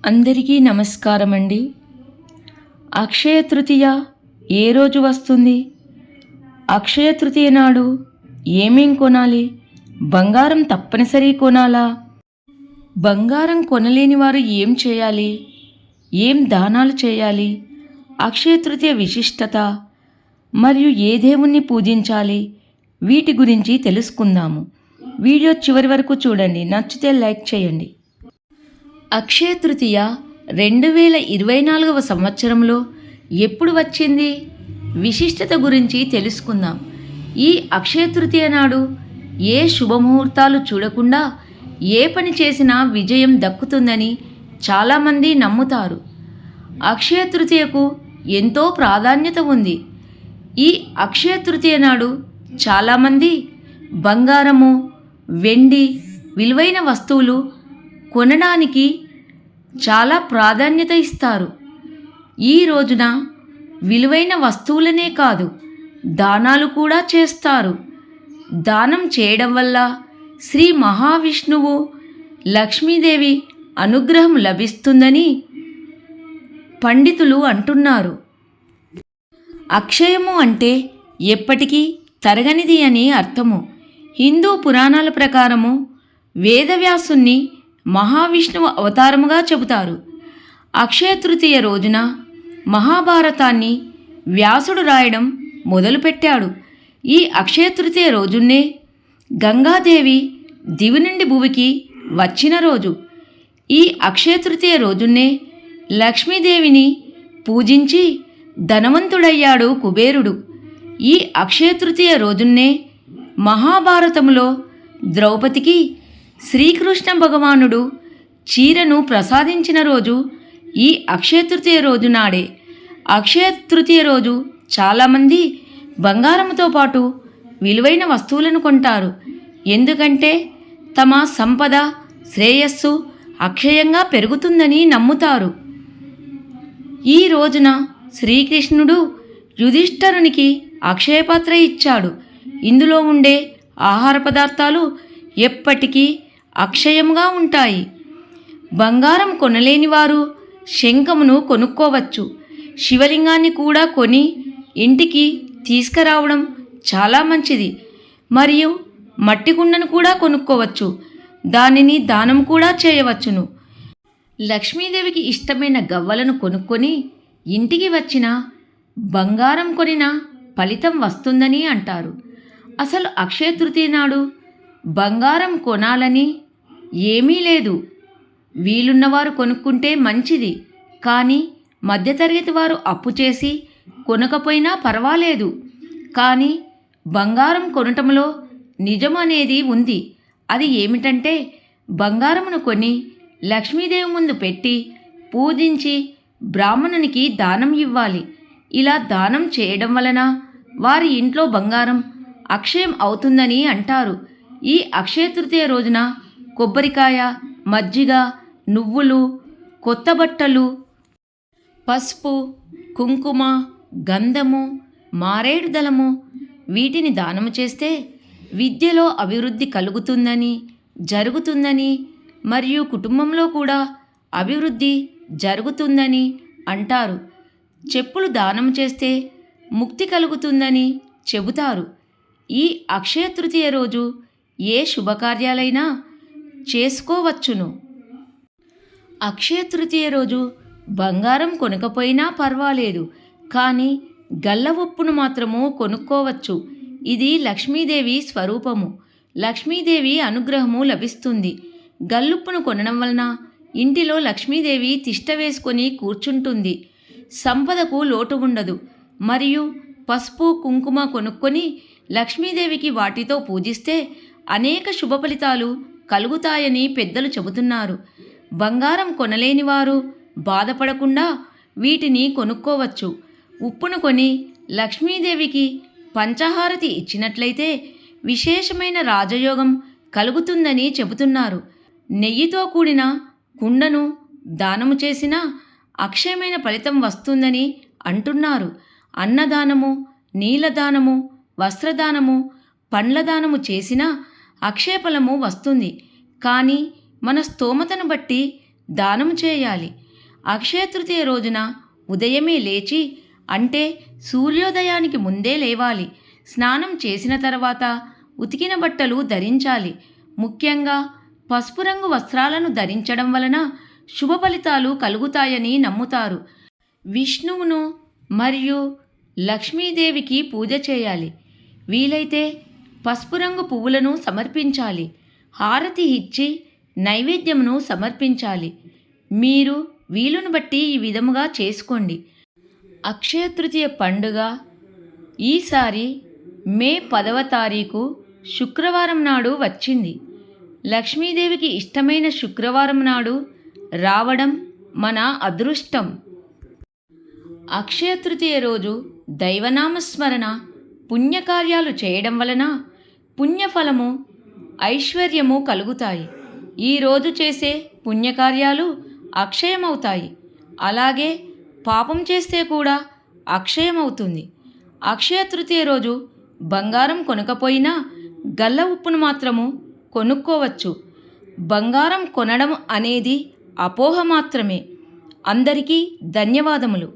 అందరికీ నమస్కారం అండి. అక్షయ తృతీయ ఏ రోజు వస్తుంది? అక్షయ తృతీయ నాడు ఏమేం కొనాలి? బంగారం తప్పనిసరి కొనాలా? బంగారం కొనలేని వారు ఏం చేయాలి? ఏం దానాలు చేయాలి? అక్షయ తృతీయ విశిష్టత మరియు ఏ దేవుణ్ణి పూజించాలి? వీటి గురించి తెలుసుకుందాము. వీడియో చివరి వరకు చూడండి. నచ్చితే లైక్ చేయండి. అక్షయ తృతీయ 2024 సంవత్సరంలో ఎప్పుడు వచ్చింది? విశిష్టత గురించి తెలుసుకుందాం. ఈ అక్షయ తృతీయ నాడు ఏ శుభముహూర్తాలు చూడకుండా ఏ పని చేసినా విజయం దక్కుతుందని చాలామంది నమ్ముతారు. అక్షయ తృతీయకు ఎంతో ప్రాధాన్యత ఉంది. ఈ అక్షయ తృతీయ నాడు చాలామంది బంగారము, వెండి, విలువైన వస్తువులు కొనడానికి చాలా ప్రాధాన్యత ఇస్తారు. ఈ రోజున విలువైన వస్తువులనే కాదు, దానాలు కూడా చేస్తారు. దానం చేయడం వల్ల శ్రీ మహావిష్ణువు, లక్ష్మీదేవి అనుగ్రహం లభిస్తుందని పండితులు అంటున్నారు. అక్షయము అంటే ఎప్పటికీ తరగనిది అని అర్థము. హిందూ పురాణాల ప్రకారము వేదవ్యాసుని మహావిష్ణువు అవతారముగా చెబుతారు. అక్షయ తృతీయ రోజున మహాభారతాన్ని వ్యాసుడు రాయడం మొదలుపెట్టాడు. ఈ అక్షయ తృతీయ రోజున్నే గంగాదేవి దివి నుండి భూమికి వచ్చిన రోజు. ఈ అక్షయ తృతీయ రోజున్నే లక్ష్మీదేవిని పూజించి ధనవంతుడయ్యాడు కుబేరుడు. ఈ అక్షయ తృతీయ రోజున్నే మహాభారతములో ద్రౌపదికి శ్రీకృష్ణ భగవానుడు చీరను ప్రసాదించిన రోజు ఈ అక్షయ తృతీయ రోజు నాడే. అక్షయ తృతీయ రోజు చాలామంది బంగారంతో పాటు విలువైన వస్తువులను కొంటారు. ఎందుకంటే తమ సంపద, శ్రేయస్సు అక్షయంగా పెరుగుతుందని నమ్ముతారు. ఈ రోజున శ్రీకృష్ణుడు యుధిష్ఠరునికి అక్షయపాత్ర ఇచ్చాడు. ఇందులో ఉండే ఆహార పదార్థాలు ఎప్పటికీ అక్షయంగా ఉంటాయి. బంగారం కొనలేని వారు శంఖమును కొనుక్కోవచ్చు. శివలింగాన్ని కూడా కొని ఇంటికి తీసుకురావడం చాలా మంచిది. మరియు మట్టి కుండను కూడా కొనుక్కోవచ్చు. దానిని దానం కూడా చేయవచ్చును. లక్ష్మీదేవికి ఇష్టమైన గవ్వలను కొనుక్కొని ఇంటికి వచ్చిన బంగారం కొనిన ఫలితం వస్తుందని అంటారు. అసలు అక్షయ తృతీయ నాడు బంగారం కొనాలని ఏమీ లేదు. వీలున్నవారు కొనుక్కుంటే మంచిది. కానీ మధ్యతరగతి వారు అప్పు చేసి కొనకపోయినా పర్వాలేదు. కానీ బంగారం కొనటంలో నిజం అనేది ఉంది. అది ఏమిటంటే బంగారమును కొని లక్ష్మీదేవి ముందు పెట్టి పూజించి బ్రాహ్మణునికి దానం ఇవ్వాలి. ఇలా దానం చేయడం వలన వారి ఇంట్లో బంగారం అక్షయం అవుతుందని అంటారు. ఈ అక్షయ తృతీయ రోజున కొబ్బరికాయ, మజ్జిగ, నువ్వులు, కొత్త బట్టలు, పసుపు, కుంకుమ, గంధము, మారేడు దళము వీటిని దానము చేస్తే విద్యలో అభివృద్ధి కలుగుతుందని, జరుగుతుందని మరియు కుటుంబంలో కూడా అభివృద్ధి జరుగుతుందని అంటారు. చెప్పులు దానం చేస్తే ముక్తి కలుగుతుందని చెబుతారు. ఈ అక్షయ తృతీయ రోజు ఏ శుభకార్యాలైనా చేసుకోవచ్చును. అక్షయ తృతీయ రోజు బంగారం కొనకపోయినా పర్వాలేదు. కానీ గల్ల ఉప్పును మాత్రము కొనుక్కోవచ్చు. ఇది లక్ష్మీదేవి స్వరూపము. లక్ష్మీదేవి అనుగ్రహము లభిస్తుంది. గల్లుప్పును కొనడం వలన ఇంటిలో లక్ష్మీదేవి తిష్ట వేసుకొని కూర్చుంటుంది. సంపదకు లోటు ఉండదు. మరియు పసుపు, కుంకుమ కొనుక్కొని లక్ష్మీదేవికి వాటితో పూజిస్తే అనేక శుభ ఫలితాలు కలుగుతాయని పెద్దలు చెబుతున్నారు. బంగారం కొనలేని వారు బాధపడకుండా వీటిని కొనుక్కోవచ్చు. ఉప్పును కొని లక్ష్మీదేవికి పంచహారతి ఇచ్చినట్లయితే విశేషమైన రాజయోగం కలుగుతుందని చెబుతున్నారు. నెయ్యితో కూడిన కుండను దానము చేసినా అక్షయమైన ఫలితం వస్తుందని అంటున్నారు. అన్నదానము, నీలదానము, వస్త్రదానము, పండ్ల దానము చేసినా అక్షయఫలము వస్తుంది. కానీ మన స్తోమతను బట్టి దానం చేయాలి. అక్షయ తృతీయ రోజున ఉదయమే లేచి, అంటే సూర్యోదయానికి ముందే లేవాలి. స్నానం చేసిన తర్వాత ఉతికిన బట్టలు ధరించాలి. ముఖ్యంగా పసుపు రంగు వస్త్రాలను ధరించడం వలన శుభ ఫలితాలు కలుగుతాయని నమ్ముతారు. విష్ణువును మరియు లక్ష్మీదేవికి పూజ చేయాలి. వీలైతే పసుపు రంగు పువ్వులను సమర్పించాలి. హారతి ఇచ్చి నైవేద్యమును సమర్పించాలి. మీరు వీలును బట్టి ఈ విధముగా చేసుకోండి. అక్షయ తృతీయ పండుగ ఈసారి మే 10వ తారీఖు శుక్రవారం నాడు వచ్చింది. లక్ష్మీదేవికి ఇష్టమైన శుక్రవారం నాడు రావడం మన అదృష్టం. అక్షయ తృతీయ రోజు దైవనామస్మరణ, పుణ్యకార్యాలు చేయడం వలన పుణ్యఫలము, ఐశ్వర్యము కలుగుతాయి. ఈరోజు చేసే పుణ్యకార్యాలు అక్షయమవుతాయి. అలాగే పాపం చేస్తే కూడా అక్షయమవుతుంది. అక్షయ తృతీయ రోజు బంగారం కొనకపోయినా గల్ల ఉప్పును మాత్రము కొనుక్కోవచ్చు. బంగారం కొనడం అనేది అపోహ మాత్రమే. అందరికీ ధన్యవాదములు.